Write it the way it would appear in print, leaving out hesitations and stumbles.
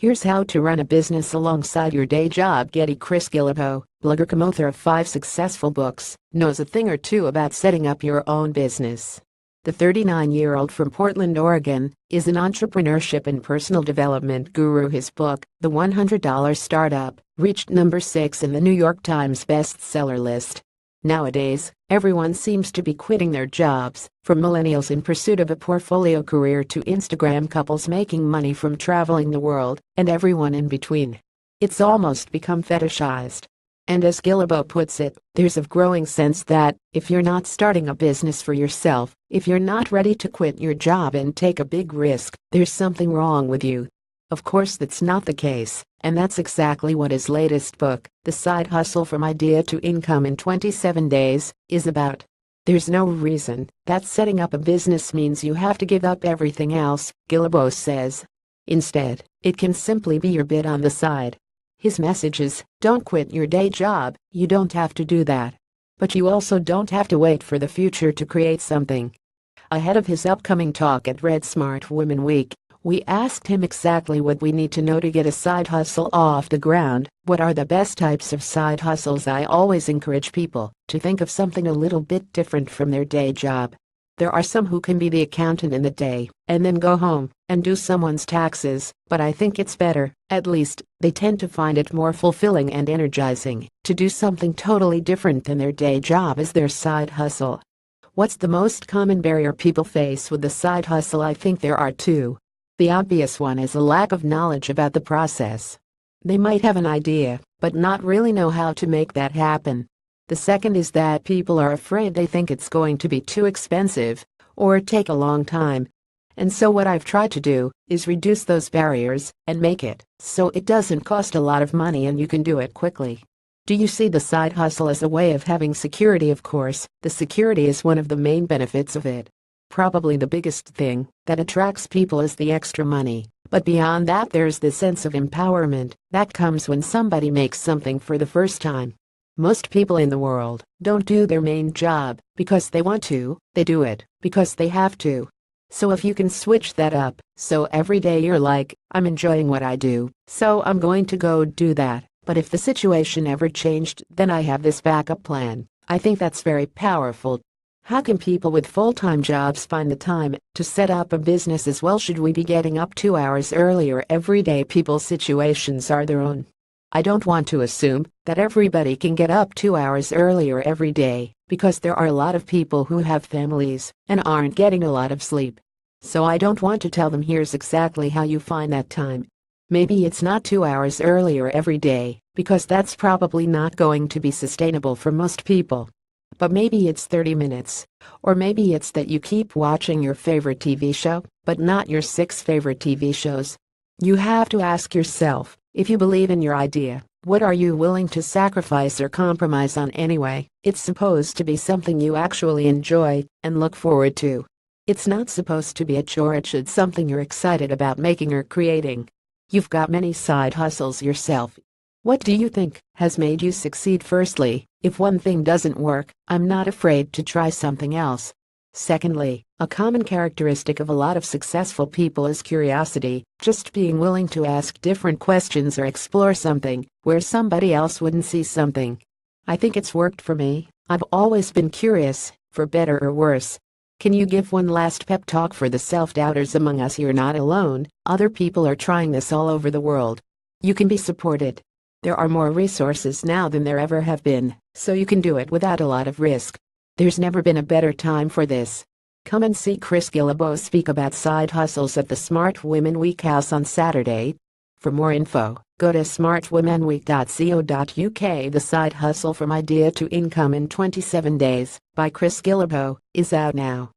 Here's how to run a business alongside your day job. Getty Chris Guillebeau, bloggercomeauthor of 5 successful books, knows a thing or two about setting up your own business. The 39-year-old from Portland, Oregon, is an entrepreneurship and personal development guru. His book, The $100 Startup, reached number 6 in the New York Times bestseller list. Nowadays, everyone seems to be quitting their jobs, from millennials in pursuit of a portfolio career to Instagram couples making money from traveling the world, and everyone in between. It's almost become fetishized. And as Guillebeau puts it, there's a growing sense that, if you're not starting a business for yourself, if you're not ready to quit your job and take a big risk, there's something wrong with you. Of course, that's not the case, and that's exactly what his latest book, The Side Hustle from Idea to Income in 27 Days, is about. There's no reason that setting up a business means you have to give up everything else, Guillebeau says. Instead, it can simply be your bit on the side. His message is, don't quit your day job. You don't have to do that. But you also don't have to wait for the future to create something. Ahead of his upcoming talk at Red Smart Women Week, we asked him exactly what we need to know to get a side hustle off the ground. What are the best types of side hustles? I always encourage people to think of something a little bit different from their day job. There are some who can be the accountant in the day and then go home and do someone's taxes, but I think it's better, at least they tend to find it more fulfilling and energizing, to do something totally different than their day job as their side hustle. What's the most common barrier people face with the side hustle? I think there are two. The obvious one is a lack of knowledge about the process. They might have an idea, but not really know how to make that happen. The second is that people are afraid. They think it's going to be too expensive or take a long time. And so what I've tried to do is reduce those barriers and make it so it doesn't cost a lot of money and you can do it quickly. Do you see the side hustle as a way of having security? Of course, the security is one of the main benefits of it. Probably the biggest thing that attracts people is the extra money, but beyond that there's the sense of empowerment that comes when somebody makes something for the first time. Most people in the world don't do their main job because they want to, they do it because they have to. So if you can switch that up, so every day you're like, I'm enjoying what I do, so I'm going to go do that, but if the situation ever changed, then I have this backup plan. I think that's very powerful. How can people with full-time jobs find the time to set up a business as well? Should we be getting up 2 hours earlier every day? People's situations are their own. I don't want to assume that everybody can get up 2 hours earlier every day, because there are a lot of people who have families and aren't getting a lot of sleep. So I don't want to tell them here's exactly how you find that time. Maybe it's not 2 hours earlier every day, because that's probably not going to be sustainable for most people. But maybe it's 30 minutes, or maybe it's that you keep watching your favorite TV show, but not your 6 favorite TV shows. You have to ask yourself, if you believe in your idea, what are you willing to sacrifice or compromise on anyway? It's supposed to be something you actually enjoy and look forward to. It's not supposed to be a chore. It's something you're excited about making or creating. You've got many side hustles yourself. What do you think has made you succeed? Firstly, if one thing doesn't work, I'm not afraid to try something else. Secondly, a common characteristic of a lot of successful people is curiosity, just being willing to ask different questions or explore something where somebody else wouldn't see something. I think it's worked for me. I've always been curious, for better or worse. Can you give one last pep talk for the self-doubters among us? You're not alone. Other people are trying this all over the world. You can be supported. There are more resources now than there ever have been, so you can do it without a lot of risk. There's never been a better time for this. Come and see Chris Guillebeau speak about side hustles at the Smart Women Week House on Saturday. For more info, go to smartwomenweek.co.uk. The Side Hustle from Idea to Income in 27 Days by Chris Guillebeau is out now.